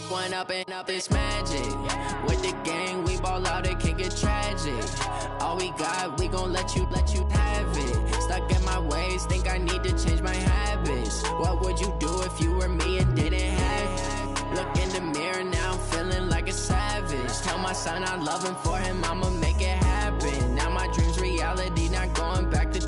One up and up, it's magic. With the gang, we ball out, it can get tragic. All we got, we gon' let you have it. Stuck in my ways, think I need to change my habits. What would you do if you were me and didn't have it? Look in the mirror, now I'm feeling like a savage. Tell my son I love him, for him I'ma make it happen. Now my dream's reality, not going back to.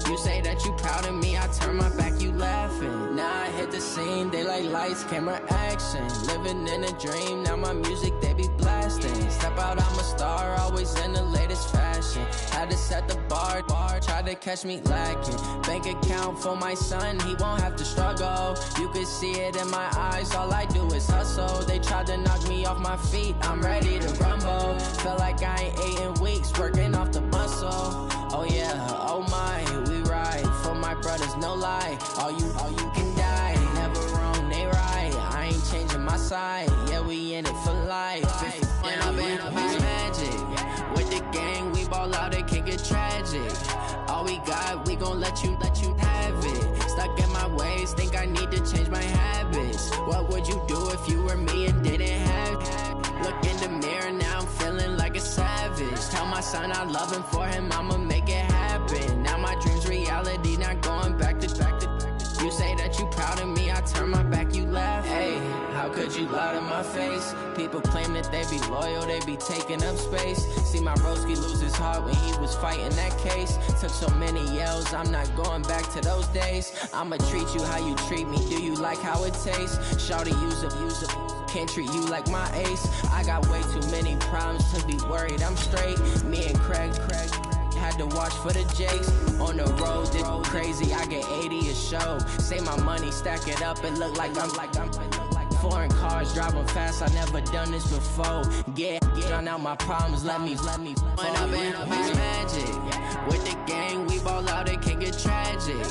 You say that you proud of me, I turn my back, you laughing. Now I hit the scene, they like lights, camera, action. Living in a dream, now my music, they be blasting. Step out, I'm a star, always in the latest fashion. Had to set the bar, tried to catch me lacking. Bank account for my son, he won't have to struggle. You can see it in my eyes, all I do is hustle. They tried to knock me off my feet, I'm ready to rumble. Feel like I ain't ate in weeks, working off the muscle. Oh yeah, oh my, we ride for my brothers, no lie. All you can die, never wrong, they right. I ain't changing my side, yeah, we in it for life. When I've been it's magic. With the gang, we ball out, it can get tragic. All we got, we gon' let you have it. Stuck in my ways, think I need to change my habits. What would you do if you were me and didn't have it? Look in the mirror, now I'm feeling like a savage. Tell my son I love him, for him I'ma make it happen. Now my dream's reality, not going back to. You say that you proud of me, I turn my back, you laugh. Hey, how could you lie to my face? People claim that they be loyal, they be taking up space. See my broski lose his heart when he was fighting that case. Took so many yells, I'm not going back to those days. I'ma treat you how you treat me, do you like how it tastes? Shawty, use up, can't treat you like my ace. I got way too many problems to be worried, I'm straight. Me and Craig had to watch for the Jakes. On the road, this crazy, I get 80 a show. Say my money, stack it up, it look like I'm foreign cars, driving fast, I never done this before. Drown out my problems, let me When I've been it's magic. With the gang, we ball out, it can get tragic.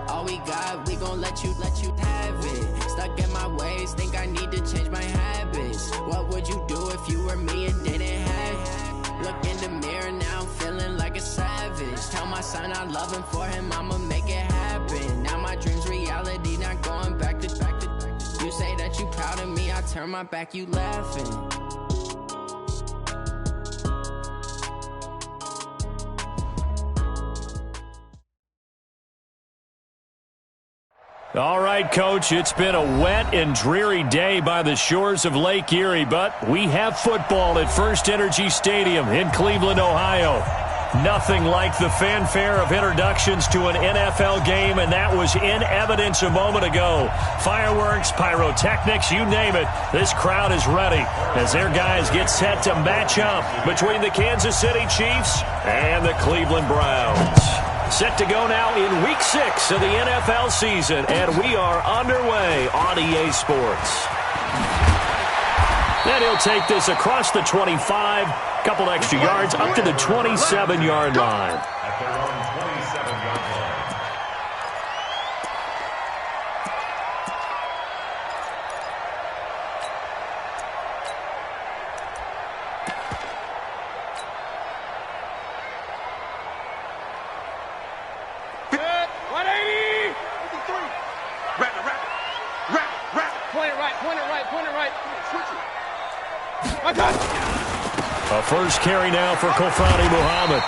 All we got, we gon' let you have it. Stuck in my ways, think I need to change my habits. What would you do if you were me and didn't have it? Look in the mirror, now I'm feeling like a savage. Tell my son I love him, for him I'ma make it happen. Now my dream's reality, not going back to. You say that you proud of me, I turn my back, you laughing. All right, Coach, it's been a wet and dreary day by the shores of Lake Erie, but we have football at First Energy Stadium in Cleveland, Ohio. Nothing like the fanfare of introductions to an NFL game, and that was in evidence a moment ago. Fireworks, pyrotechnics, you name it. This crowd is ready as their guys get set to match up between the Kansas City Chiefs and the Cleveland Browns. Set to go now in Week 6 of the NFL season, and we are underway on EA Sports. And he'll take this across the 25, couple extra yards, up to the 27-yard line. At their own 27-yard line. A first carry now for Kofani Muhammad.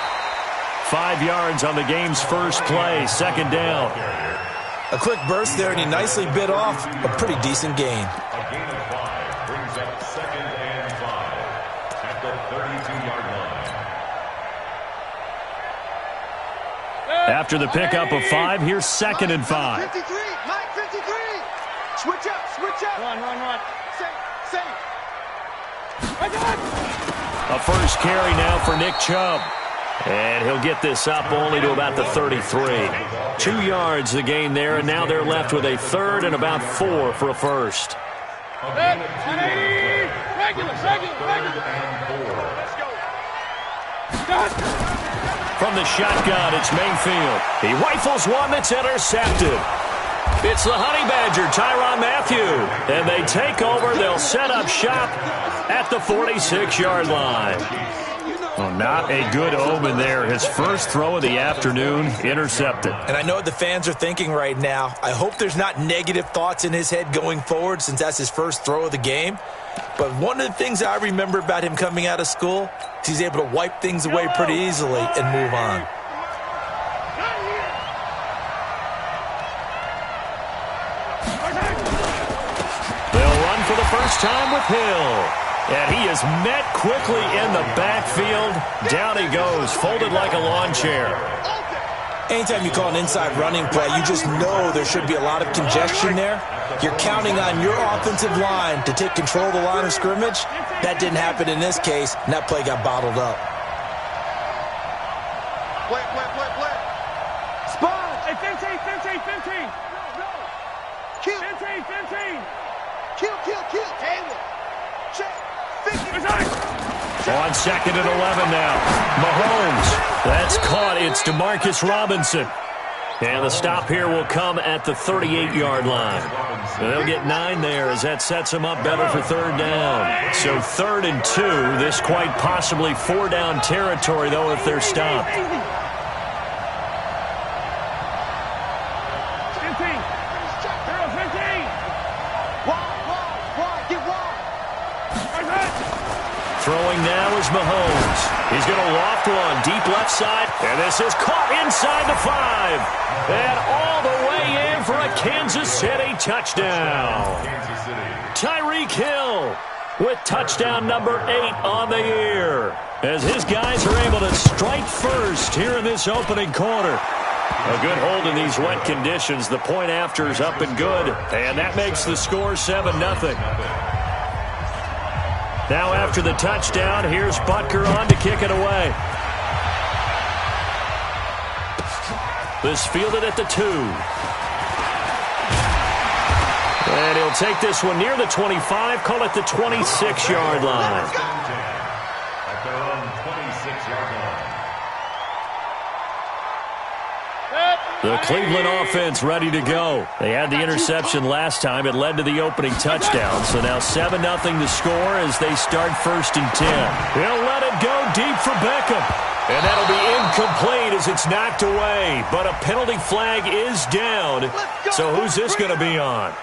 5 yards on the game's first play, second down. A quick burst there, and he nicely bit off a pretty decent gain. A gain of 5 brings up 2nd and 5 at the 32-yard line. After the pickup of 5, here's 2nd and 5. 53, Mike 53. Switch up. Run. Save. A first carry now for Nick Chubb. And he'll get this up only to about the 33. 2 yards the gain there, and now they're left with a third and about 4 for a first. Regular. From the shotgun, it's Mayfield. He rifles one that's intercepted. It's the Honey Badger, Tyrann Mathieu. And they take over. They'll set up shop at the 46-yard line. Well, not a good omen there. His first throw of the afternoon intercepted. And I know what the fans are thinking right now. I hope there's not negative thoughts in his head going forward since that's his first throw of the game. But one of the things I remember about him coming out of school is he's able to wipe things away pretty easily and move on. They'll run for the first time with Hill. And he is met quickly in the backfield. Down he goes, folded like a lawn chair. Anytime you call an inside running play, you just know there should be a lot of congestion there. You're counting on your offensive line to take control of the line of scrimmage. That didn't happen in this case, and that play got bottled up. Play. Spawn! Hey, 15. No. Kill. 15. Kill. Taylor. Check. 50. On second and 11 now. Mahomes. That's caught. It's DeMarcus Robinson. And the stop here will come at the 38-yard line. They'll get 9 there as that sets them up better for third down. So 3rd and 2. This quite possibly 4-down territory, though, if they're stopped. 15. Wide. Get wide. Throwing now is Mahomes. He's going to loft one deep left side. And this is caught inside the 5. And all the way in for a Kansas City touchdown. Tyreek Hill with touchdown number 8 on the year. As his guys are able to strike first here in this opening quarter. A good hold in these wet conditions. The point after is up and good. And that makes the score 7-0. Now after the touchdown, here's Butker on to kick it away. This fielded at the 2. And he'll take this one near the 25, call it the 26-yard line. At their own 26-yard line. The Cleveland offense ready to go. They had the interception last time. It led to the opening touchdown. So now 7-0 the score as they start 1st and 10. He'll let it go deep for Beckham. And that'll be incomplete as it's knocked away. But a penalty flag is down. So who's this going to be on?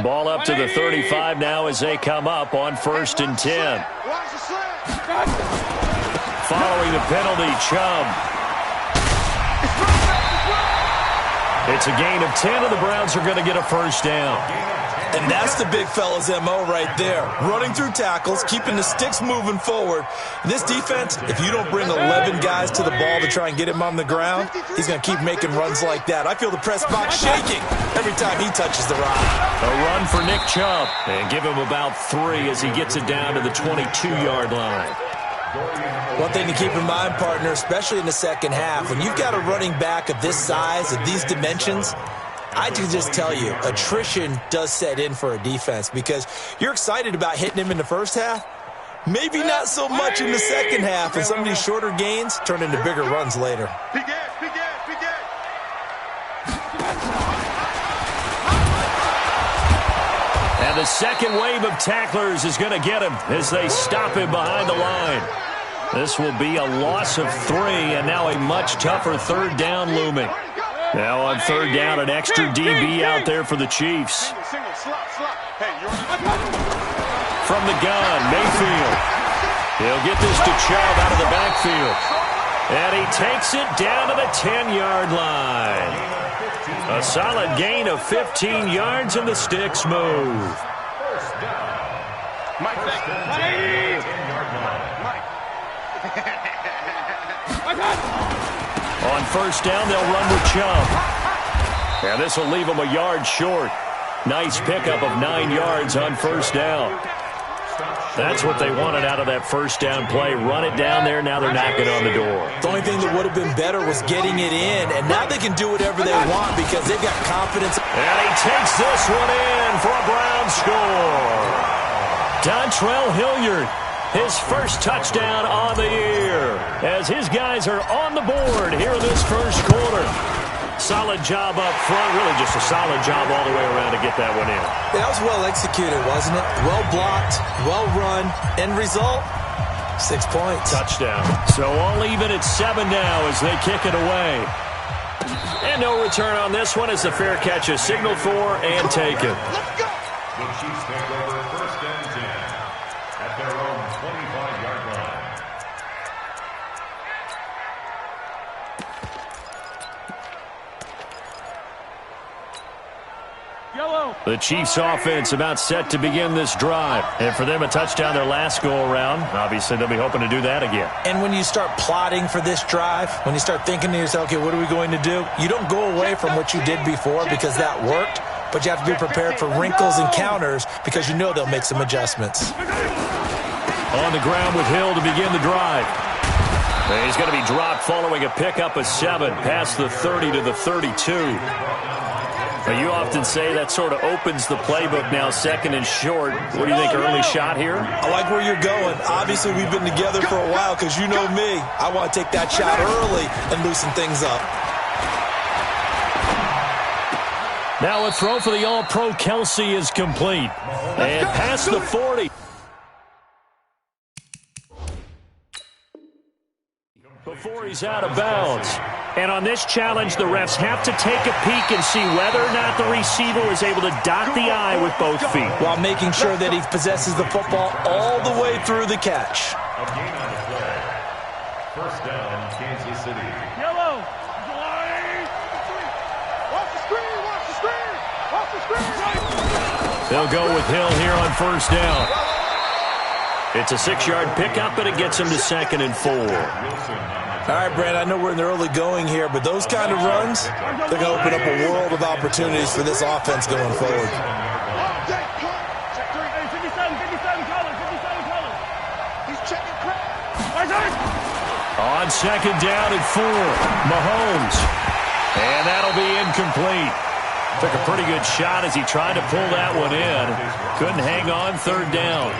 Ball up to the 35 now as they come up on 1st and 10. Following the penalty, Chubb. It's a gain of 10, and the Browns are going to get a first down. And that's the big fella's MO right there. Running through tackles, keeping the sticks moving forward. This defense, if you don't bring 11 guys to the ball to try and get him on the ground, he's going to keep making runs like that. I feel the press box shaking every time he touches the rock. A run for Nick Chubb. And give him about 3 as he gets it down to the 22-yard line. One thing to keep in mind, partner, especially in the second half, when you've got a running back of this size, of these dimensions, I can just tell you, attrition does set in for a defense because you're excited about hitting him in the first half. Maybe not so much in the second half, and some of these shorter gains turn into bigger runs later. And the second wave of tacklers is going to get him as they stop him behind the line. This will be a loss of 3, and now a much tougher 3rd down looming. Now on 3rd down, an extra DB out there for the Chiefs. From the gun, Mayfield. He'll get this to Chubb out of the backfield. And he takes it down to the 10-yard line. A solid gain of 15 yards, and the sticks move. On 1st down, they'll run with Chubb. And this will leave them a yard short. Nice pickup of 9 yards on 1st down. That's what they wanted out of that 1st down play. Run it down there. Now they're knocking on the door. The only thing that would have been better was getting it in, and now they can do whatever they want because they've got confidence. And he takes this one in for a Brown score. Dontrell Hilliard, his first touchdown on the year, as his guys are on the board here in this first quarter. Solid job up front. Really just a solid job all the way around to get that one in. That was well executed, wasn't it? Well blocked, well run. End result, 6 points. Touchdown. So all even at 7 now as they kick it away. And no return on this one as the fair catch is signaled for and taken. Let's go. The Chiefs take over 1st and 10 at their own 25-yard line. Yellow. The Chiefs offense about set to begin this drive. And for them, a touchdown their last go-around. Obviously, they'll be hoping to do that again. And when you start plotting for this drive, when you start thinking to yourself, okay, what are we going to do? You don't go away from what you did before because that worked, but you have to be prepared for wrinkles and counters because you know they'll make some adjustments. On the ground with Hill to begin the drive. And he's going to be dropped following a pickup of 7 past the 30 to the 32. Now, you often say that sort of opens the playbook now, 2nd and short. What do you think, early shot here? I like where you're going. Obviously, we've been together for a while because you know me. I want to take that shot early and loosen things up. Now a throw for the All-Pro Kelsey is complete. And past the 40. Before he's out of bounds. And on this challenge, the refs have to take a peek and see whether or not the receiver is able to dot the I with both feet. While making sure that he possesses the football all the way through the catch. A gain on the play. 1st down, Kansas City. Yellow. Watch the screen. Watch the screen. Watch the screen. They'll go with Hill here on 1st down. It's a 6-yard pickup, but it gets him to 2nd and 4. All right, Brand, I know we're in the early going here, but those kind of runs, they're going to open up a world of opportunities for this offense going forward. Check 3. Hey, 57 colors. 57 colors. He's checking crap. On 2nd down and 4, Mahomes. And that'll be incomplete. Took a pretty good shot as he tried to pull that one in. Couldn't hang on 3rd down.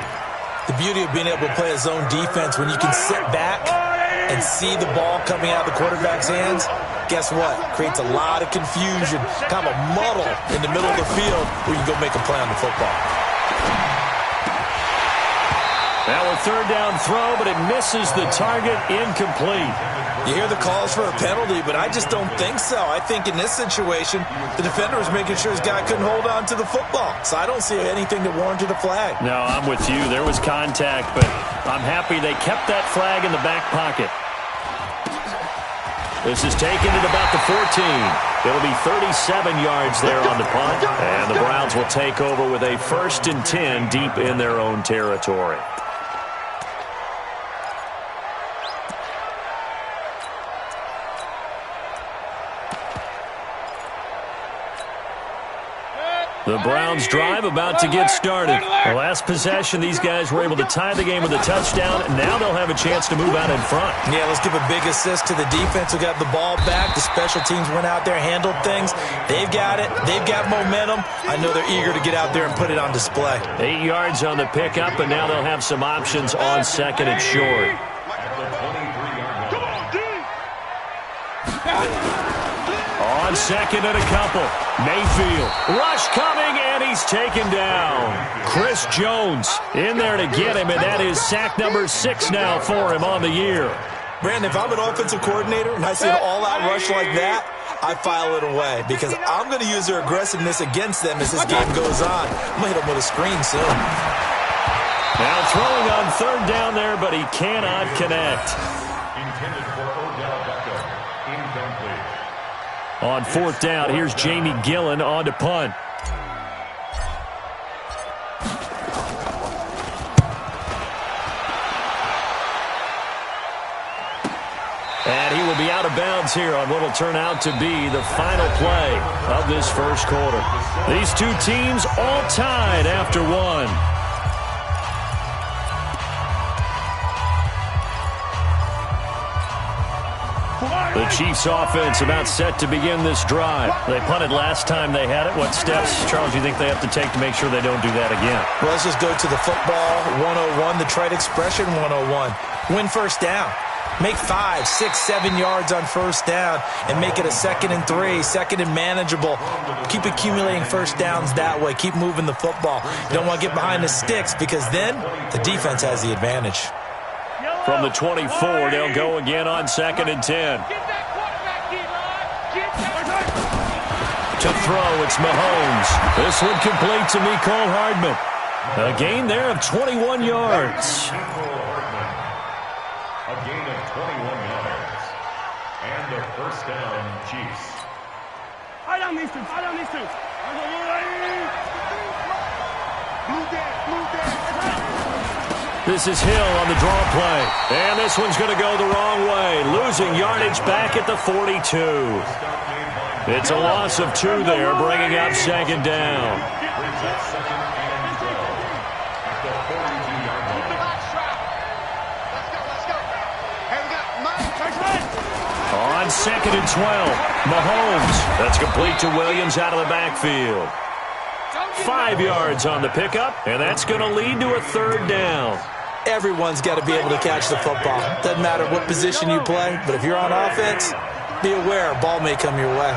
The beauty of being able to play a zone defense when you can sit back and see the ball coming out of the quarterback's hands, guess what? Creates a lot of confusion, kind of a muddle in the middle of the field where you go make a play on the football. Now a 3rd down throw, but it misses the target, incomplete. You hear the calls for a penalty, but I just don't think so. I think in this situation, the defender was making sure his guy couldn't hold on to the football. So I don't see anything that warranted a flag. No, I'm with you. There was contact, but I'm happy they kept that flag in the back pocket. This is taken at about the 14. It'll be 37 yards there on the punt, and the Browns will take over with a 1st and 10 deep in their own territory. The Browns drive about to get started. The last possession, these guys were able to tie the game with a touchdown. Now they'll have a chance to move out in front. Yeah, let's give a big assist to the defense who got the ball back. The special teams went out there, handled things. They've got it. They've got momentum. I know they're eager to get out there and put it on display. 8 yards on the pickup, and now they'll have some options on 2nd and short. On 2nd and a couple. Mayfield. Rush coming, and he's taken down. Chris Jones in there to get him, and that is sack number 6 now for him on the year. Brandon, if I'm an offensive coordinator and I see an all-out rush like that, I file it away because I'm going to use their aggressiveness against them as this game goes on. I'm going to hit them with a screen soon. Now throwing on 3rd down there, but he cannot connect. Intended for Odell Beckham. Incomplete. On 4th down, here's Jamie Gillen on to punt. And he will be out of bounds here on what will turn out to be the final play of this 1st quarter. These two teams all tied after 1. The Chiefs offense about set to begin this drive. They punted last time they had it. What steps, Charles, do you think they have to take to make sure they don't do that again? Well, let's just go to the football 101, the trade expression 101. Win 1st down. Make 5, 6, 7 yards on first down and make it a 2nd and 3, 2nd and manageable. Keep accumulating first downs that way. Keep moving the football. You don't want to get behind the sticks because then the defense has the advantage. From the 24, they'll go again on 2nd and 10. To throw, it's Mahomes. This one complete to Mecole Hardman. A gain there of 21 yards. A gain of 21 yards. And a first down, Chiefs. High down these two. High down these two. This is Hill on the draw play. And this one's going to go the wrong way. Losing yardage back at the 42. It's a loss of 2 there, bringing up 2nd down. Brings up 2nd and 12 at the 42-yard line. On 2nd and 12, Mahomes. That's complete to Williams out of the backfield. 5 yards on the pickup, and that's going to lead to a 3rd down. Everyone's got to be able to catch the football. Doesn't matter what position you play, but if you're on offense, be aware a ball may come your way.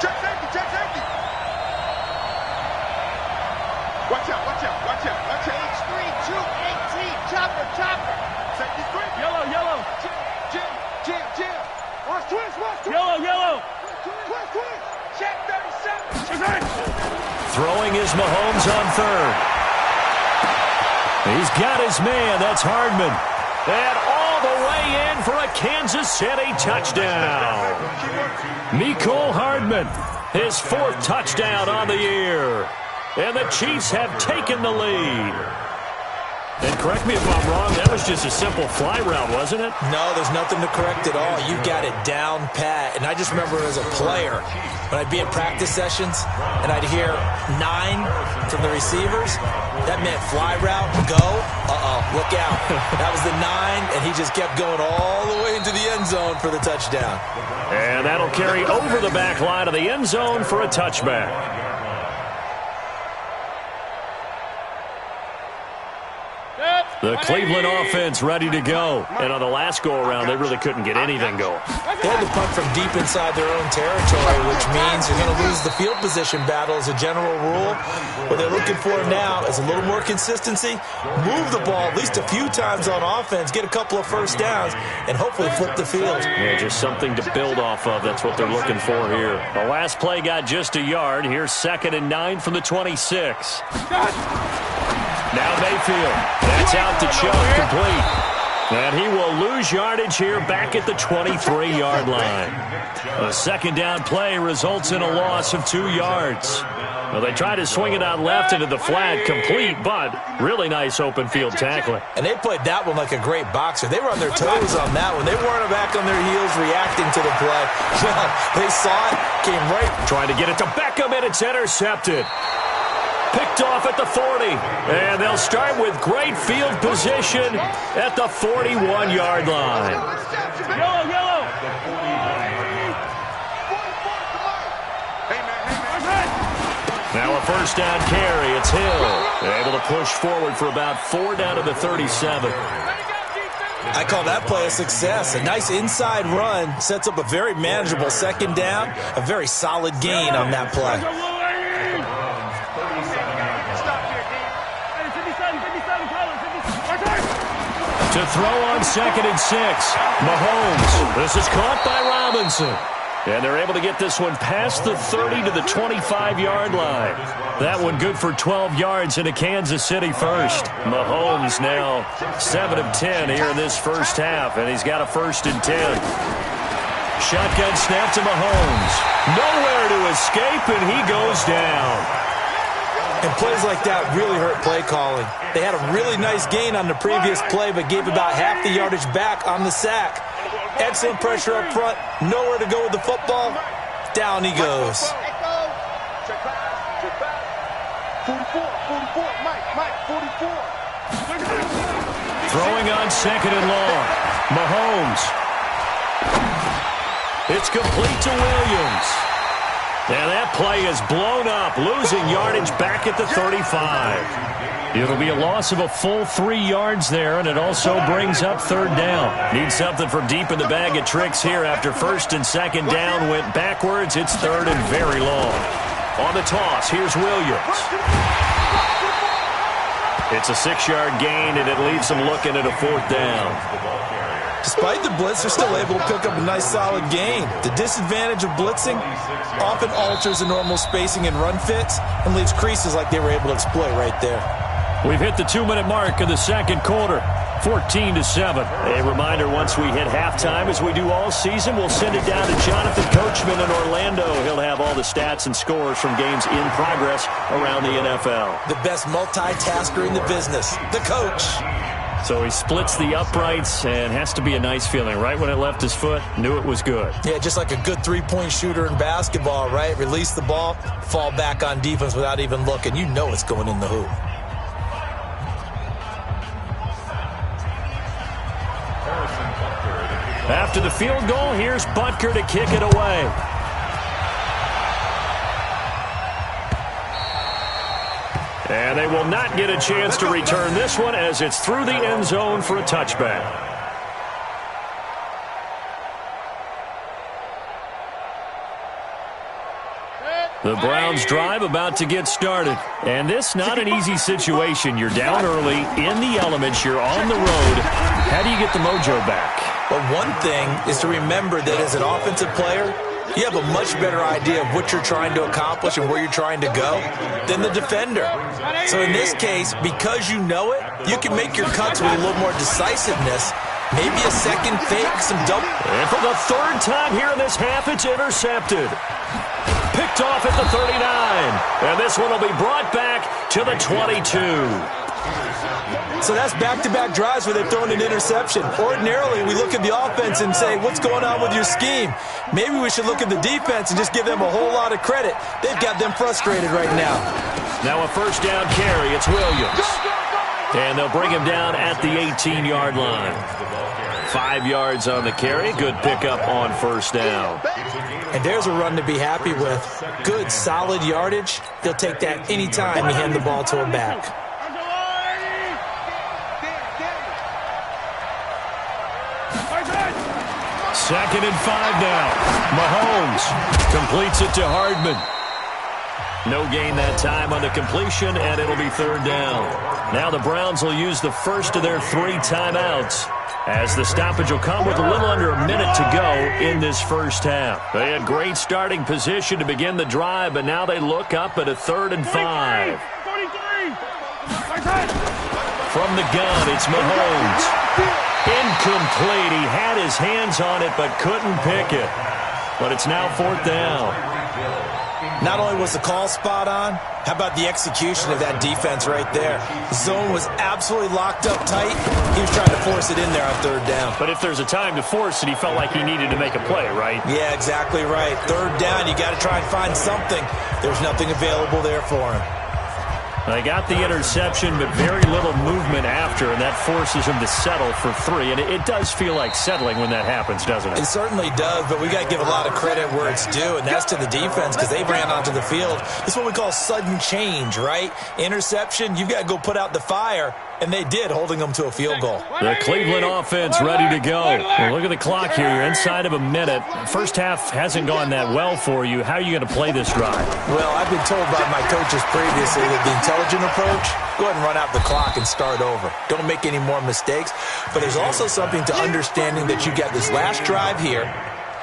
Check safety, check safety. Watch out, watch out, watch out, watch out. H3, 2, 18, chopper, chopper. Safety screen. Yellow, yellow. Jim. Watch twist, watch twist. Yellow, yellow. Twist. Check 37. Throwing is Mahomes on 3rd. He's got his man. That's Hardman. And all the way in for a Kansas City touchdown. Mecole Hardman, his 4th touchdown on the year. And the Chiefs have taken the lead. And correct me if I'm wrong, that was just a simple fly route, wasn't it? No, there's nothing to correct at all. You got it down pat. And I just remember as a player, when I'd be in practice sessions and I'd hear 9 from the receivers, that meant fly route, go, look out. That was the 9, and he just kept going all the way into the end zone for the touchdown. And that'll carry over the back line of the end zone for a touchback. The Cleveland offense ready to go. And on the last go-around, they really couldn't get anything going. They had to punt from deep inside their own territory, which means you're going to lose the field position battle as a general rule. What they're looking for now is a little more consistency, move the ball at least a few times on offense, get a couple of first downs, and hopefully flip the field. Yeah, just something to build off of. That's what they're looking for here. The last play got just a yard. Here's 2nd and 9 from the 26. Now Mayfield. That's out to Chubb, complete. And he will lose yardage here back at the 23-yard line. A 2nd down play results in a loss of 2 yards. Well, they tried to swing it out left into the flat, complete, but really nice open field tackling. And they played that one like a great boxer. They were on their toes on that one. They weren't back on their heels reacting to the play. Well, they saw it, came right. Trying to get it to Beckham, and it's intercepted. Picked off at the 40, and they'll start with great field position at the 41-yard line. Yellow. Now a first down carry. It's Hill. Able to push forward for about 4 down to the 37. I call that play a success. A nice inside run sets up a very manageable 2nd down, a very solid gain on that play. To throw on 2nd and 6. Mahomes. This is caught by Robinson. And they're able to get this one past the 30 to the 25-yard line. That one good for 12 yards in a Kansas City first. Mahomes now 7 of 10 here in this first half, and he's got a 1st and 10. Shotgun snap to Mahomes. Nowhere to escape, and he goes down. And plays like that really hurt play calling. They had a really nice gain on the previous play, but gave about half the yardage back on the sack. Excellent pressure up front. Nowhere to go with the football. Down he goes. 44, Mike, 44. Throwing on 2nd and long. Mahomes. It's complete to Williams. And that play is blown up, losing yardage back at the 35. It'll be a loss of a full 3 yards there, and it also brings up third down. Need something from deep in the bag of tricks here after first and second down went backwards. It's third and very long. On the toss, here's Williams. It's a 6-yard gain, and it leaves them looking at a fourth down. Despite the blitz, they're still able to pick up a nice, solid gain. The disadvantage of blitzing often alters the normal spacing and run fits and leaves creases like they were able to exploit right there. We've hit the 2-minute mark of the second quarter, 14-7. A reminder, once we hit halftime, as we do all season, we'll send it down to Jonathan Coachman in Orlando. He'll have all the stats and scores from games in progress around the NFL. The best multitasker in the business, the coach. So he splits the uprights and has to be a nice feeling. Right when it left his foot, knew it was good. Yeah, just like a good three-point shooter in basketball, right? Release the ball, fall back on defense without even looking. You know it's going in the hoop. After the field goal, here's Butker to kick it away. And they will not get a chance to return this one as it's through the end zone for a touchback. The Browns drive about to get started. And this not an easy situation. You're down early, in the elements, you're on the road. How do you get the mojo back? Well, one thing is to remember that as an offensive player, you have a much better idea of what you're trying to accomplish and where you're trying to go than the defender. So in this case, because you know it, you can make your cuts with a little more decisiveness. Maybe a second fake, some double. And for the third time here in this half, it's intercepted. Picked off at the 39. And this one will be brought back to the 22. So that's back-to-back drives where they've thrown an interception. Ordinarily, we look at the offense and say, what's going on with your scheme? Maybe we should look at the defense and just give them a whole lot of credit. They've got them frustrated right now. Now a first down carry. It's Williams. And they'll bring him down at the 18-yard line. 5 yards on the carry. Good pickup on first down. And there's a run to be happy with. Good, solid yardage. They'll take that anytime you hand the ball to a back. Second and 5 now. Mahomes completes it to Hardman. No gain that time on the completion, and it'll be third down. Now the Browns will use the first of their 3 timeouts, as the stoppage will come with a little under a minute to go in this first half. They had great starting position to begin the drive, but now they look up at a 3rd and 5. From the gun, it's Mahomes. Incomplete. He had his hands on it but couldn't pick it. But it's now 4th down. Not only was the call spot on, how about the execution of that defense right there? The zone was absolutely locked up tight. He was trying to force it in there on 3rd down. But if there's a time to force it, he felt like he needed to make a play, right? Yeah, exactly right. 3rd down, you got to try and find something. There's nothing available there for him. They got the interception, but very little movement after, and that forces him to settle for 3. And it does feel like settling when that happens, doesn't it? It certainly does, but we got to give a lot of credit where it's due, and that's to the defense because they ran onto the field. This is what we call sudden change, right? Interception, you've got to go put out the fire, and they did, holding them to a field goal. The Cleveland offense ready to go. Well, look at the clock here. You're inside of a minute. First half hasn't gone that well for you. How are you going to play this drive? Well, I've been told by my coaches previously that the intelligent approach, go ahead and run out the clock and start over. Don't make any more mistakes. But there's also something to understanding that you got this last drive here.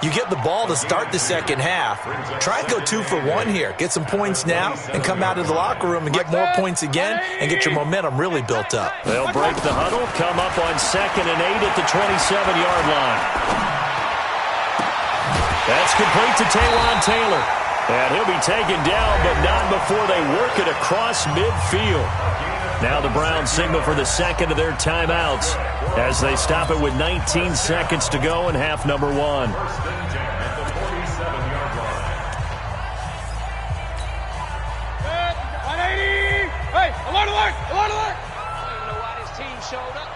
You get the ball to start the second half. Try and go 2 for 1 here. Get some points now and come out of the locker room and get more points again and get your momentum really built up. They'll break the huddle, come up on 2nd and 8 at the 27-yard line. That's complete to Taywan Taylor. And he'll be taken down, but not before they work it across midfield. Now the Browns signal for the second of their timeouts as they stop it with 19 seconds to go in half number 1. Hey, alert, alert, alert, alert! I don't even know why this team showed up.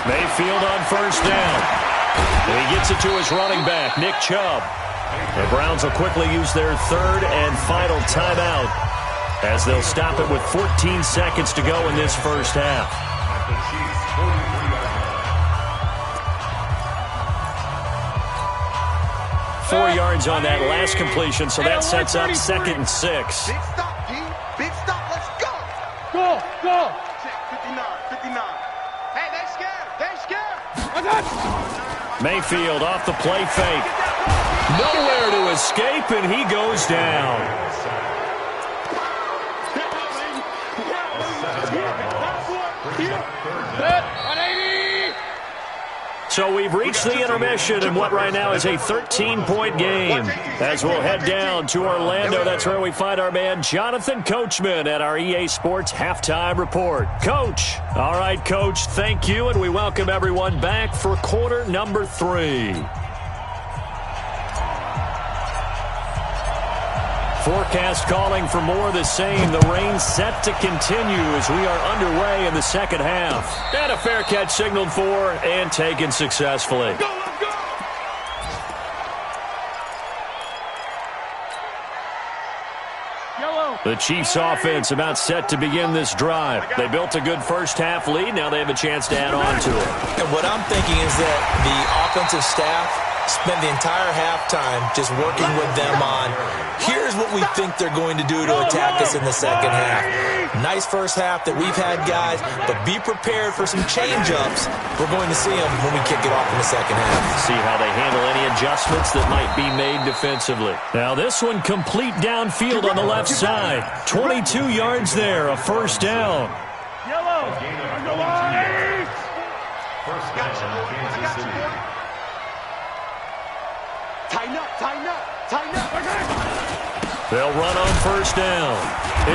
Mayfield on first down. And he gets it to his running back, Nick Chubb. The Browns will quickly use their third and final timeout as they'll stop it with 14 seconds to go in this first half. At the Chiefs' 43-yard line. 4 yards on that last completion, so that sets up 2nd and 6. Big stop, D. Big stop. Let's go. Go. Check 59. Hey, they scared. Mayfield off the play fake. Nowhere to escape, and he goes down. So we've reached the intermission in what right now is a 13-point game. As we'll head down to Orlando, that's where we find our man Jonathan Coachman at our EA Sports Halftime Report. Coach. All right, Coach, thank you, and we welcome everyone back for quarter number 3. Forecast calling for more of the same. The rain set to continue as we are underway in the second half. And a fair catch signaled for and taken successfully. The Chiefs offense about set to begin this drive. They built a good first half lead. Now they have a chance to add on to it. And what I'm thinking is that the offensive staff spent the entire halftime just working with them on, here's what we think they're going to do to attack us in the second half. Nice first half that we've had, guys, but be prepared for some change-ups. We're going to see them when we kick it off in the second half. See how they handle any adjustments that might be made defensively. Now this one complete downfield on the left side. 22 yards there, a first down. First down, Kansas City. Tighten up. They'll run on first down.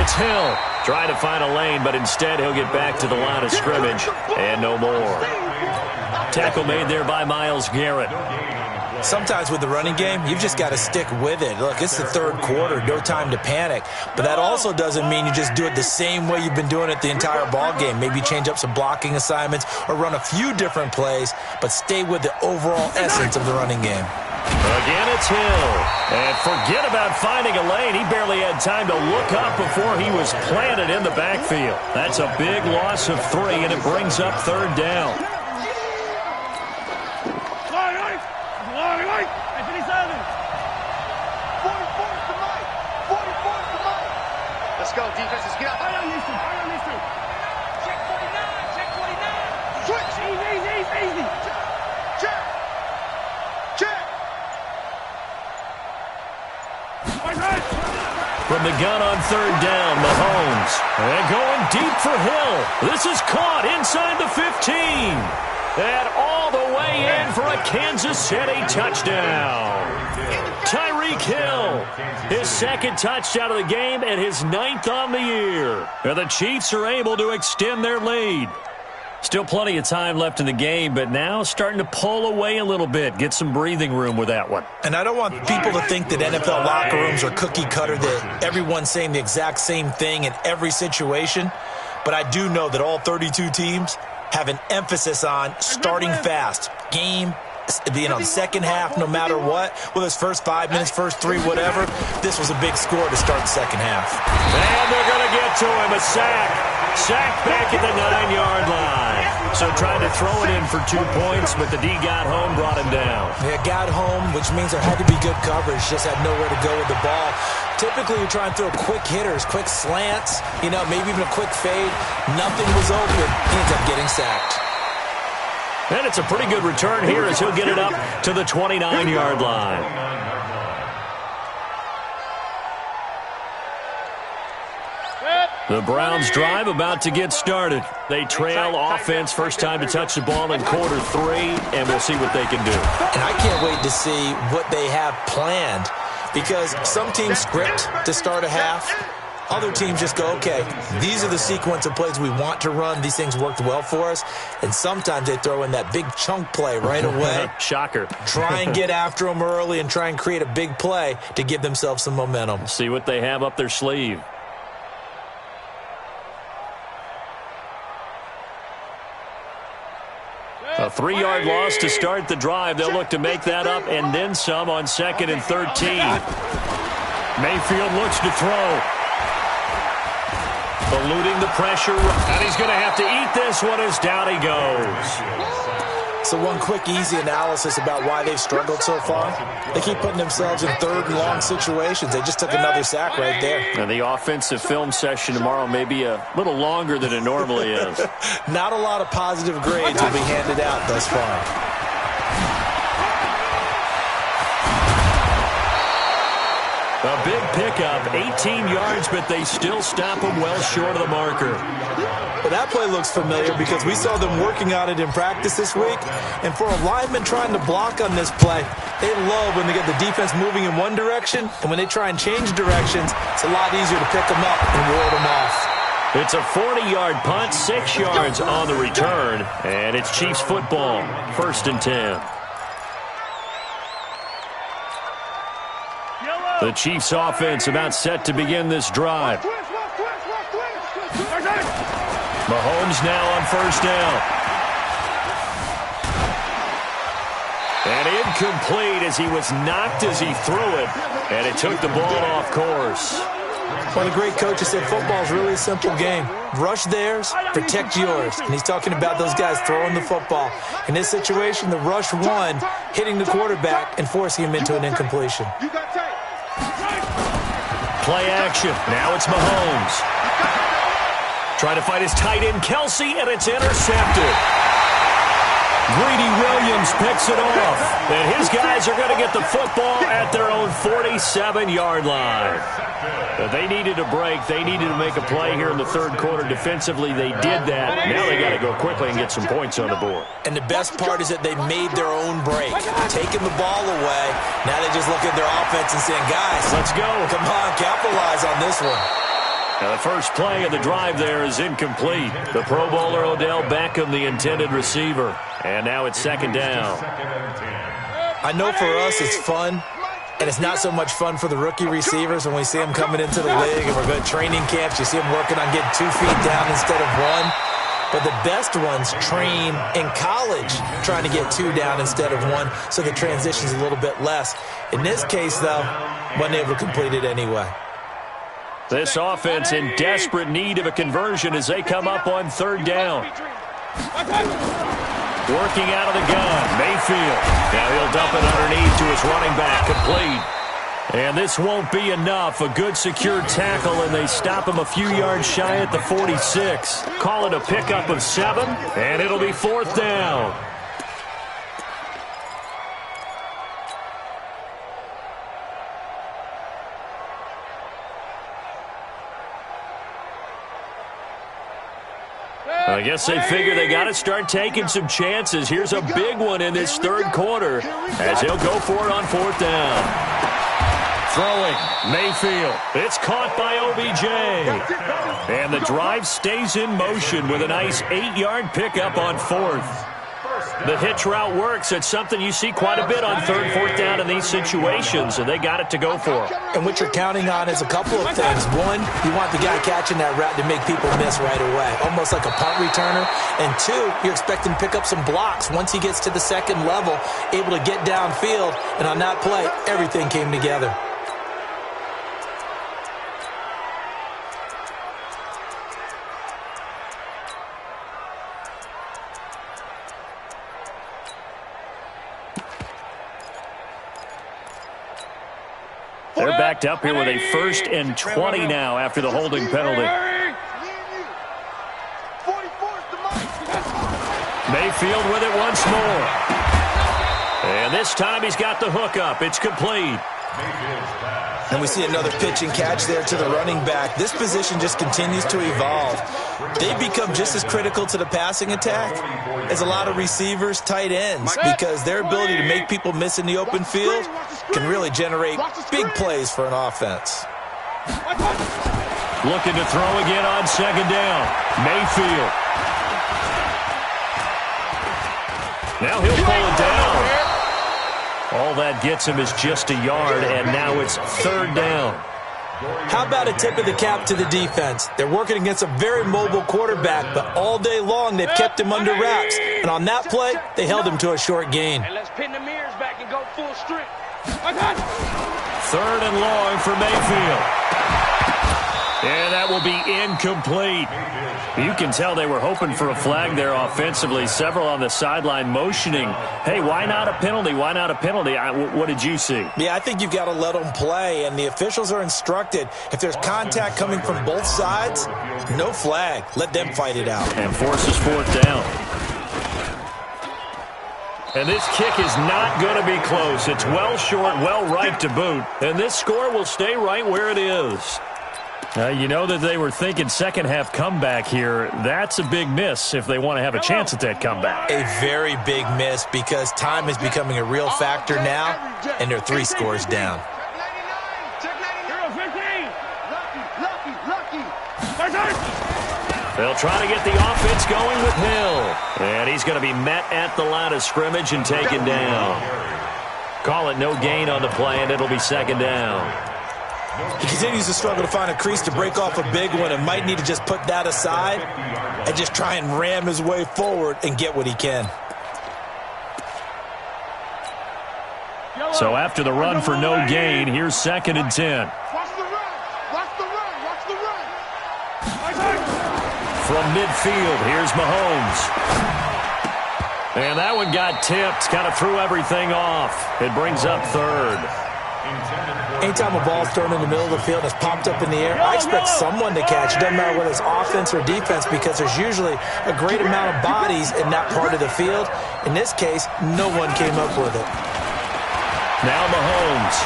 It's Hill trying to find a lane, but instead he'll get back to the line of scrimmage and no more. Tackle made there by Myles Garrett. Sometimes with the running game, you've just got to stick with it. Look, it's the third quarter, no time to panic. But that also doesn't mean you just do it the same way you've been doing it the entire ball game. Maybe change up some blocking assignments or run a few different plays, but stay with the overall essence of the running game. Again, it's Hill. And forget about finding a lane. He barely had time to look up before he was planted in the backfield. That's a big loss of 3, and it brings up third down. Let's go, defenses. Get out. Check 49. Switch. Easy. Check. From the gun on third down, Mahomes. And going deep for Hill. This is caught inside the 15. And all the way in for a Kansas City touchdown. Tyreek Hill, his second touchdown of the game and his 9th on the year. And the Chiefs are able to extend their lead. Still plenty of time left in the game, but now starting to pull away a little bit. Get some breathing room with that one. And I don't want people to think that NFL locker rooms are cookie cutter, that everyone's saying the exact same thing in every situation. But I do know that all 32 teams have an emphasis on starting fast. Game, the second half, no matter what, whether it's first 5 minutes, first 3, whatever, this was a big score to start the second half. And they're going to get to him, a sack. Sack back at the 9-yard line. So trying to throw it in for 2 points, but the D got home, brought him down. Yeah, got home, which means there had to be good coverage, just had nowhere to go with the ball. Typically, you're trying to throw quick hitters, quick slants, maybe even a quick fade. Nothing was open. He ends up getting sacked. And it's a pretty good return here as he'll get it up to the 29-yard line. The Browns drive about to get started. They trail offense, first time to touch the ball in quarter 3, and we'll see what they can do. And I can't wait to see what they have planned, because some teams script to start a half. Other teams just go, okay, these are the sequence of plays we want to run. These things worked well for us. And sometimes they throw in that big chunk play right away. Shocker. Try and get after them early and try and create a big play to give themselves some momentum. See what they have up their sleeve. A 3-yard loss to start the drive. They'll look to make that up and then some on 2nd and 13. Mayfield looks to throw. Eluding the pressure, and he's going to have to eat this one as down he goes. So one quick, easy analysis about why they've struggled so far. They keep putting themselves in 3rd and long situations. They just took another sack right there. And the offensive film session tomorrow may be a little longer than it normally is. Not a lot of positive grades will be handed out thus far. A big pickup, 18 yards, but they still stop him well short of the marker. Well, that play looks familiar because we saw them working on it in practice this week. And for a lineman trying to block on this play, they love when they get the defense moving in one direction. And when they try and change directions, it's a lot easier to pick them up and ward them off. It's a 40-yard punt, 6 yards on the return. And it's Chiefs football, 1st and 10. The Chiefs offense about set to begin this drive. Mahomes now on 1st down. And incomplete as he was knocked as he threw it. And it took the ball off course. One of the great coaches said football is really a simple game. Rush theirs, protect yours. And he's talking about those guys throwing the football. In this situation, the rush won, hitting the quarterback and forcing him into an incompletion. Play action. Now it's Mahomes. Trying to fight his tight end, Kelsey, and it's intercepted. Greedy Williams picks it off. And his guys are going to get the football at their own 47-yard line. They needed a break. They needed to make a play here in the 3rd quarter. Defensively, they did that. Now they got to go quickly and get some points on the board. And the best part is that they made their own break. Taking the ball away. Now they just look at their offense and saying, guys, let's go. Come on, capitalize on this one. Now the first play of the drive there is incomplete. The Pro Bowler Odell Beckham, the intended receiver. And now it's 2nd down. I know for us it's fun, and it's not so much fun for the rookie receivers when we see them coming into the league and we're going to training camps. You see them working on getting 2 feet down instead of 1. But the best ones train in college trying to get 2 down instead of 1, so the transition's a little bit less. In this case, though, wasn't able to complete it anyway. This offense in desperate need of a conversion as they come up on 3rd down. Working out of the gun, Mayfield. Now he'll dump it underneath to his running back, complete. And this won't be enough. A good secure tackle, and they stop him a few yards shy at the 46. Call it a pickup of 7, and it'll be 4th down. I guess they figure they got to start taking some chances. Here's a big one in this 3rd quarter as he'll go for it on 4th down. Throwing, Mayfield. It's caught by OBJ. And the drive stays in motion with a nice 8-yard pickup on 4th. The hitch route works. It's something you see quite a bit on 3rd, 4th down in these situations, and they got it to go for. And what you're counting on is a couple of things. One, you want the guy catching that route to make people miss right away, almost like a punt returner. And 2, you're expecting to pick up some blocks once he gets to the 2nd level, able to get downfield. And on that play, everything came together. They're backed up here with a 1st and 20 now after the holding penalty. Mayfield with it once more. And this time he's got the hook up. It's complete. And we see another pitch and catch there to the running back. This position just continues to evolve. They've become just as critical to the passing attack as a lot of receivers, tight ends, because their ability to make people miss in the open field can really generate big plays for an offense. Looking to throw again on 2nd down. Mayfield. Now he'll pull it down. All that gets him is just a yard, and now it's 3rd down. How about a tip of the cap to the defense? They're working against a very mobile quarterback, but all day long they've kept him under wraps. And on that play, they held him to a short gain. And let's pin the mirrors back and go full strength. 3rd and long for Mayfield. And that will be incomplete. You can tell they were hoping for a flag there offensively. Several on the sideline motioning, hey, why not a penalty? Why not a penalty? What did you see? Yeah, I think you've got to let them play, and the officials are instructed. If there's contact coming from both sides, no flag. Let them fight it out. And forces 4th down. And this kick is not going to be close. It's well short, well right to boot. And this score will stay right where it is. You know that they were thinking second-half comeback here. That's a big miss if they want to have a chance at that comeback. A very big miss because time is becoming a real factor now, and they're 3 scores down. They'll try to get the offense going with Hill. And he's going to be met at the line of scrimmage and taken down. Call it no gain on the play, and it'll be 2nd down. He continues to struggle to find a crease to break off a big one and might need to just put that aside and just try and ram his way forward and get what he can. So after the run for no gain, here's 2nd and 10. Watch the run. Watch the run. Watch the run. From midfield, here's Mahomes. And that one got tipped, kind of threw everything off. It brings up 3rd. Anytime a ball's thrown in the middle of the field and it's popped up in the air, I expect someone to catch. It doesn't matter whether it's offense or defense because there's usually a great amount of bodies in that part of the field. In this case, no one came up with it. Now Mahomes.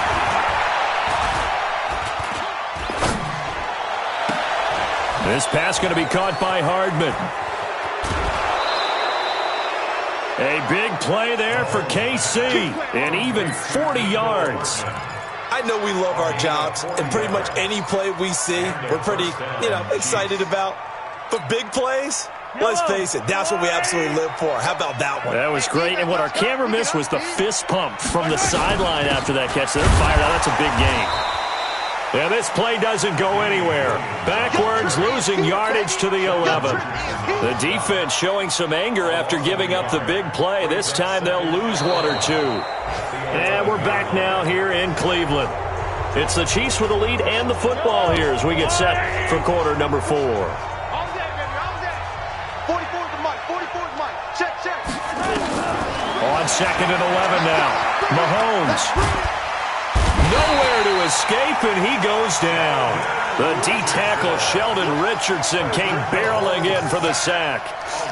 This pass going to be caught by Hardman. A big play there for KC, and even 40 yards. I know we love our jobs, and pretty much any play we see, we're pretty, excited about. But big plays, let's face it, that's what we absolutely live for. How about that one? That was great, and what our camera missed was the fist pump from the sideline after that catch. They're fired out. That's a big game. Yeah, this play doesn't go anywhere. Backwards, losing yardage to the 11. The defense showing some anger after giving up the big play. This time they'll lose 1 or 2. And we're back now here in Cleveland. It's the Chiefs with the lead and the football here as we get set for quarter number 4. 44 to Mike. 44 to Mike. Check. On 2nd and 11 now. Mahomes. Nowhere to escape, and he goes down. The D-tackle Sheldon Richardson came barreling in for the sack.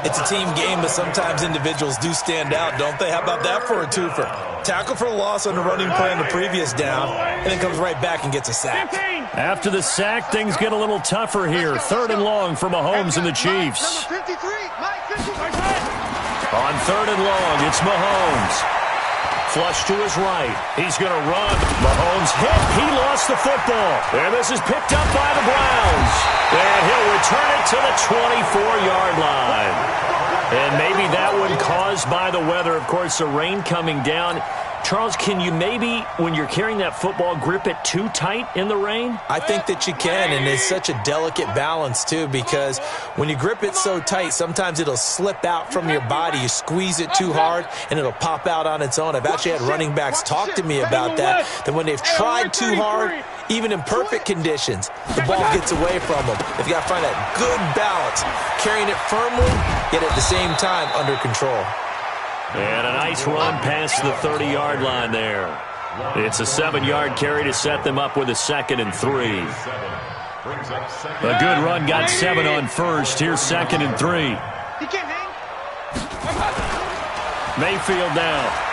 It's a team game, but sometimes individuals do stand out, don't they? How about that for a twofer? Tackle for loss on the running play on the previous down, and then comes right back and gets a sack. After the sack, things get a little tougher here. 3rd and long for Mahomes and the Chiefs. Number 53, Mike 53. On 3rd and long, it's Mahomes. Flush to his right. He's going to run. Mahomes hit. He lost the football. And this is picked up by the Browns. And he'll return it to the 24-yard line. And maybe that one caused by the weather. Of course, the rain coming down. Charles, can you maybe, when you're carrying that football, grip it too tight in the rain? I think that you can, and it's such a delicate balance, too, because when you grip it so tight, sometimes it'll slip out from your body. You squeeze it too hard, and it'll pop out on its own. I've actually had running backs talk to me about that when they've tried too hard, even in perfect conditions, the ball gets away from them. They've got to find that good balance, carrying it firmly, yet at the same time under control. And a nice run past the 30-yard line there. It's a 7-yard carry to set them up with a 2nd and 3. A good run got 7 on first. Here's 2nd and 3. He can't hang. Mayfield now.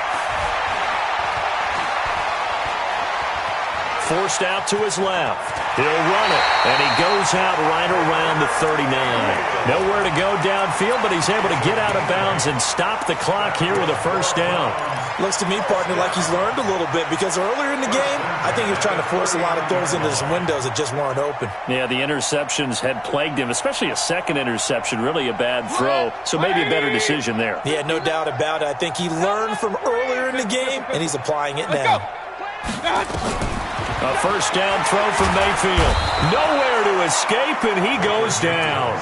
Forced out to his left. He'll run it, and he goes out right around the 39. Nowhere to go downfield, but he's able to get out of bounds and stop the clock here with a 1st down. Looks to me, partner, like he's learned a little bit because earlier in the game, I think he was trying to force a lot of throws into some windows that just weren't open. Yeah, the interceptions had plagued him, especially a 2nd interception, really a bad throw, so maybe a better decision there. Yeah, no doubt about it. I think he learned from earlier in the game, and he's applying it now. A first down throw from Mayfield. Nowhere to escape, and he goes down.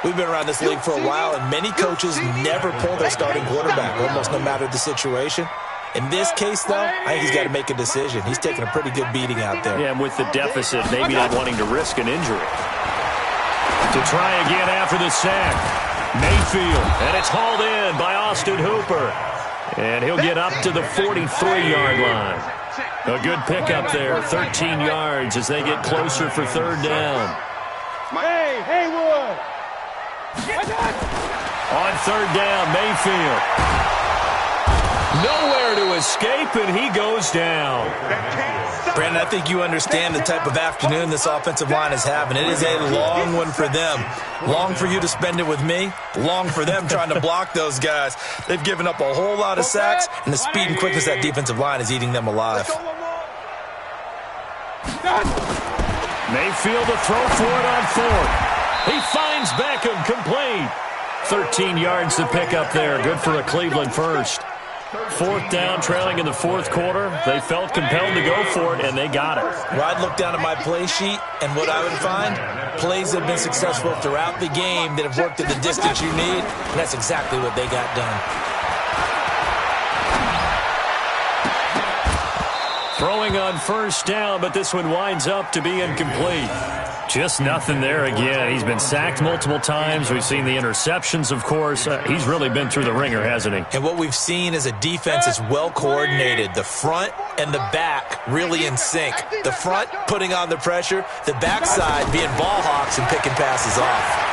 We've been around this league for a while, and many coaches never pull their starting quarterback, almost no matter the situation. In this case, though, I think he's got to make a decision. He's taking a pretty good beating out there. Yeah, and with the deficit, maybe not wanting to risk an injury. To try again after the sack. Mayfield, and it's hauled in by Austin Hooper. And he'll get up to the 43-yard line. A good pickup there, 13 yards as they get closer for third down. Hey, Haywood! On third down, Mayfield. Nowhere to escape, and he goes down. Brandon, I think you understand the type of afternoon this offensive line is having. It is a long one for them. Long for you to spend it with me. Long for them trying to block those guys. They've given up a whole lot of sacks, and the speed and quickness of that defensive line is eating them alive. Mayfield to throw for it on fourth. He finds Beckham complete. 13 yards to pick up there. Good for a Cleveland first. Fourth down, trailing in the fourth quarter. They felt compelled to go for it, and they got it. Well, I'd look down at my play sheet, and what I would find, plays that have been successful throughout the game that have worked at the distance you need, and that's exactly what they got done. Throwing on first down, but this one winds up to be incomplete. Just nothing there again. He's been sacked multiple times. We've seen the interceptions, of course. He's really been through the ringer, hasn't he? And what we've seen is a defense that's well coordinated. The front and the back really in sync. The front putting on the pressure, the backside being ball hawks and picking passes off.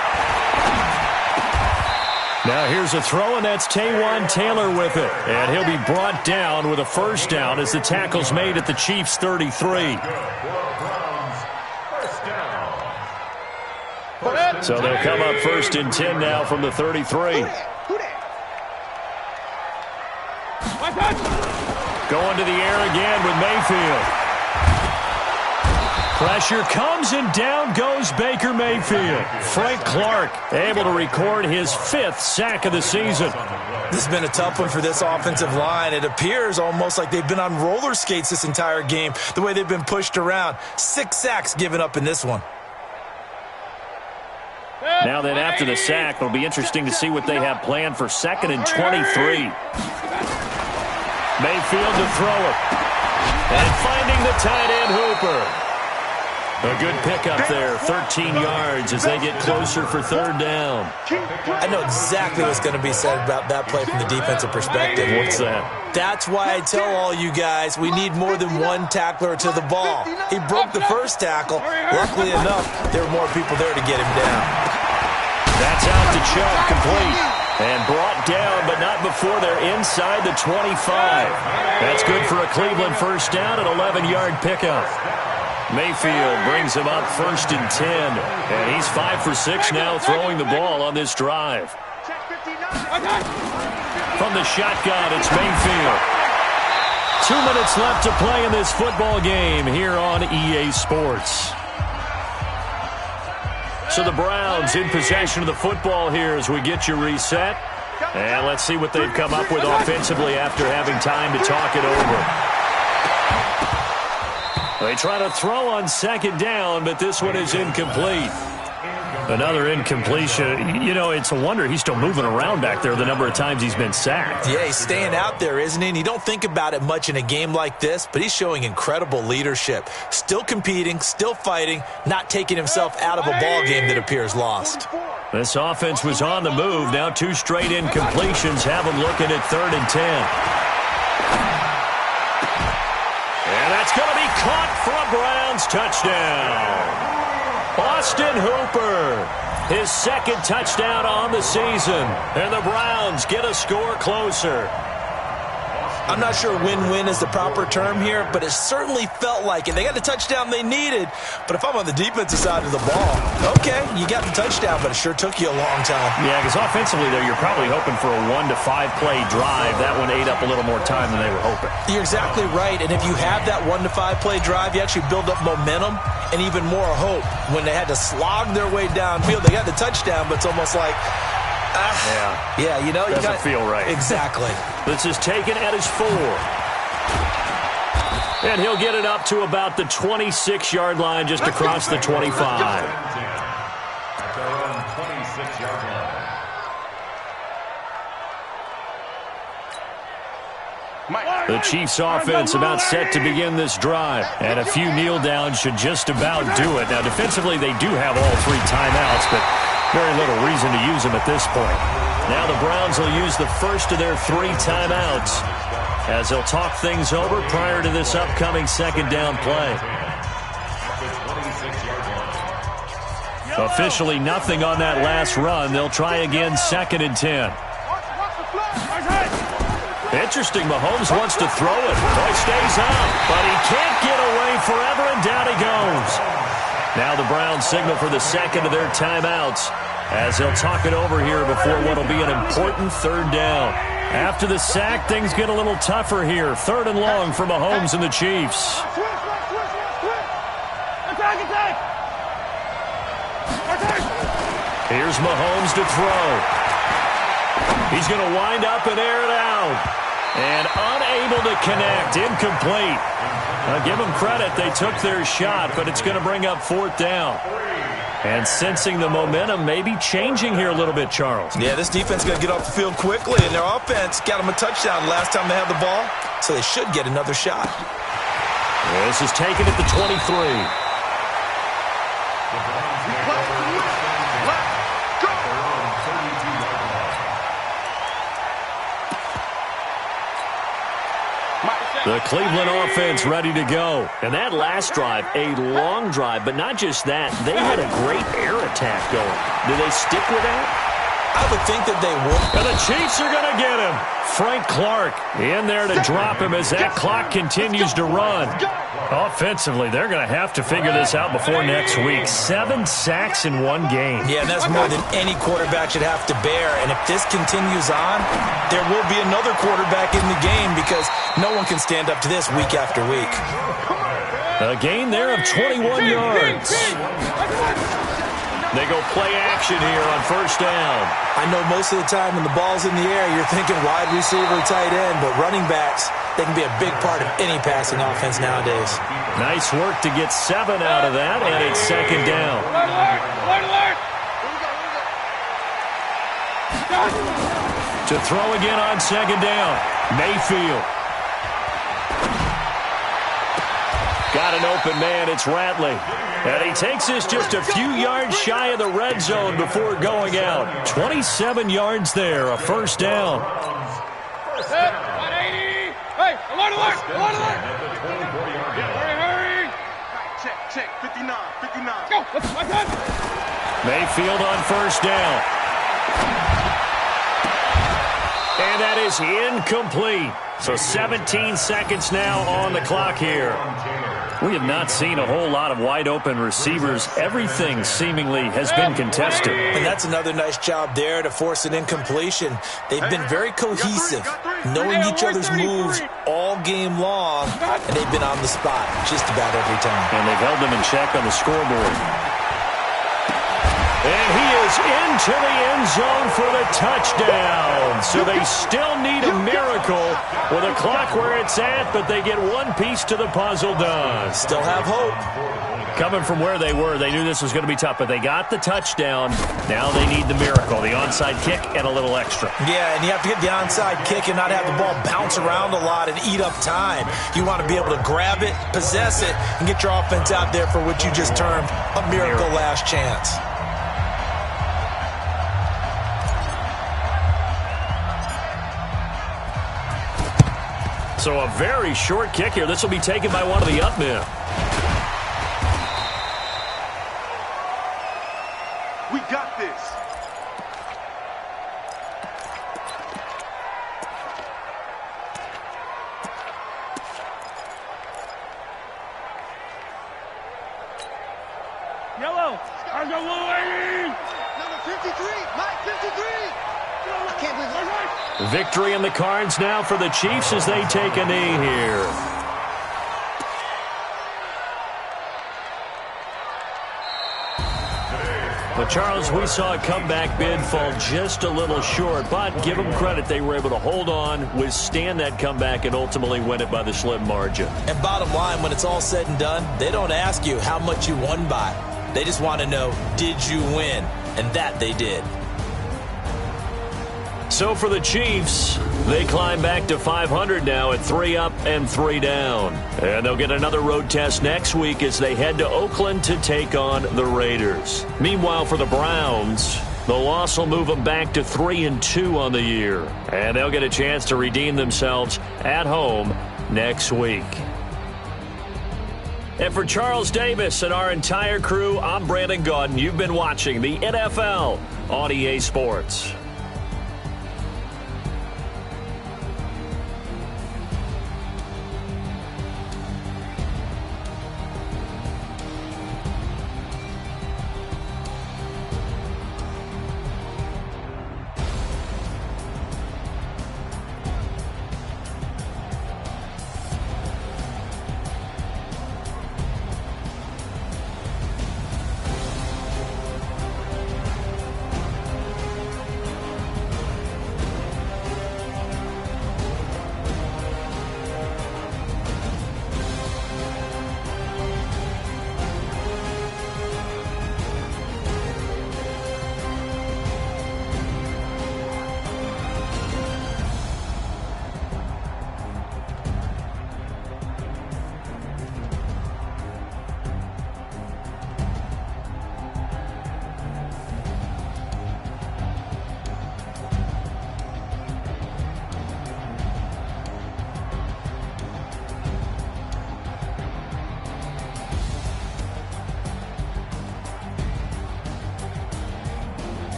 Now here's a throw, and that's Taywan Taylor with it. And he'll be brought down with a first down as the tackle's made at the Chiefs' 33. So they'll come up first and 10 now from the 33. Going to the air again with Mayfield. Pressure comes, and down goes Baker Mayfield. Frank Clark able to record his 5th sack of the season. This has been a tough one for this offensive line. It appears almost like they've been on roller skates this entire game, the way they've been pushed around. 6 sacks given up in this one. Now then, after the sack, it'll be interesting to see what they have planned for 2nd and 23. Mayfield to throw it. And finding the tight end, Hooper. A good pickup there, 13 yards as they get closer for third down. I know exactly what's going to be said about that play from the defensive perspective. What's that? That's why I tell all you guys we need more than one tackler to the ball. He broke the first tackle. Luckily enough, there were more people there to get him down. That's out to Chubb, complete. And brought down, but not before they're inside the 25. That's good for a Cleveland first down, an 11-yard pickup. Mayfield brings him up first and 10. And he's 5 for 6 now throwing the ball on this drive. From the shotgun, it's Mayfield. 2 minutes left to play in this football game here on EA Sports. So the Browns in possession of the football here as we get you reset. And let's see what they've come up with offensively after having time to talk it over. They try to throw on 2nd down, but this one is incomplete. Another incompletion. You know, it's a wonder he's still moving around back there the number of times he's been sacked. Yeah, he's staying out there, isn't he? And you don't think about it much in a game like this, but he's showing incredible leadership. Still competing, still fighting, not taking himself out of a ball game that appears lost. This offense was on the move. Now 2 straight incompletions have them looking at 3rd and 10. And that's going to be caught for a Browns touchdown. Austin Hooper, his 2nd touchdown on the season. And the Browns get a score closer. I'm not sure win-win is the proper term here, but it certainly felt like it. They got the touchdown they needed, but if I'm on the defensive side of the ball, okay, you got the touchdown, but it sure took you a long time. Yeah, because offensively there, you're probably hoping for a 1 to 5 play drive. That one ate up a little more time than they were hoping. You're exactly right, and if you have that 1 to 5 play drive, you actually build up momentum and even more hope. When they had to slog their way downfield, they got the touchdown, but it's almost like, yeah, you know, doesn't feel right. Exactly. This is taken at his 4. And he'll get it up to about the 26-yard line, just across the 25. At their own 26-yard line. The Chiefs offense about set to begin this drive. And a few kneel downs should just about do it. Now, defensively, they do have all 3 timeouts, but very little reason to use them at this point. Now the Browns will use the first of their 3 timeouts as they'll talk things over prior to this upcoming second down play. Officially nothing on that last run. They'll try again, 2nd and 10. Interesting, Mahomes wants to throw it. He stays up, but he can't get away forever, and down he goes. Now the Browns signal for the second of their timeouts as they'll talk it over here before what will be an important 3rd down. After the sack, things get a little tougher here. 3rd and long for Mahomes and the Chiefs. Here's Mahomes to throw. He's going to wind up and air it out. And unable to connect. Incomplete. Now, give them credit. They took their shot, but it's going to bring up 4th down. And sensing the momentum maybe changing here a little bit, Charles. Yeah, this defense is going to get off the field quickly, and their offense got them a touchdown last time they had the ball, so they should get another shot. This is taken at the 23. The Cleveland offense ready to go. And that last drive, a long drive, but not just that. They had a great air attack going. Do they stick with that? I would think that they would. And the Chiefs are going to get him. Frank Clark in there to drop him as that clock continues to run. Offensively, they're going to have to figure this out before next week. 7 sacks in 1 game. Yeah, and that's more than any quarterback should have to bear. And if this continues on, there will be another quarterback in the game because no one can stand up to this week after week. A gain there of 21 yards. They go play action here on 1st down. I know most of the time when the ball's in the air, you're thinking wide receiver, tight end, but running backs, they can be a big part of any passing offense nowadays. Nice work to get 7 out of that, and it's 2nd down. To throw again on 2nd down, Mayfield. Got an open man, it's Ratley. And he takes this just a few yards shy of the red zone before going out. 27 yards there, a 1st down. Hey, alert, alert, alert, alert. Hurry. Check, 59. Go, let's go. Mayfield on 1st down. And that is incomplete. So 17 seconds now on the clock here. We have not seen a whole lot of wide-open receivers. Everything seemingly has been contested. And that's another nice job there to force an incompletion. They've been very cohesive, knowing each other's moves all game long, and they've been on the spot just about every time. And they've held them in check on the scoreboard. And he is into the end zone for the touchdown. So they still need a miracle with a clock where it's at, but they get one piece to the puzzle done. Still have hope. Coming from where they were, they knew this was going to be tough, but they got the touchdown. Now they need the miracle, the onside kick and a little extra. Yeah, and you have to get the onside kick and not have the ball bounce around a lot and eat up time. You want to be able to grab it, possess it, and get your offense out there for what you just termed a miracle last chance. So a very short kick here. This will be taken by one of the up men. We got this. Yellow. I go ladies. Number 53. Mike 53. I can't believe it. Victory in the cards now for the Chiefs as they take a knee here. But, Charles, we saw a comeback bid fall just a little short, but give them credit. They were able to hold on, withstand that comeback, and ultimately win it by the slim margin. And bottom line, when it's all said and done, they don't ask you how much you won by. They just want to know, did you win? And that they did. So for the Chiefs, they climb back to 500 now at 3 up and 3 down. And they'll get another road test next week as they head to Oakland to take on the Raiders. Meanwhile, for the Browns, the loss will move them back to 3-2 on the year. And they'll get a chance to redeem themselves at home next week. And for Charles Davis and our entire crew, I'm Brandon Gaudin. You've been watching the NFL on EA Sports.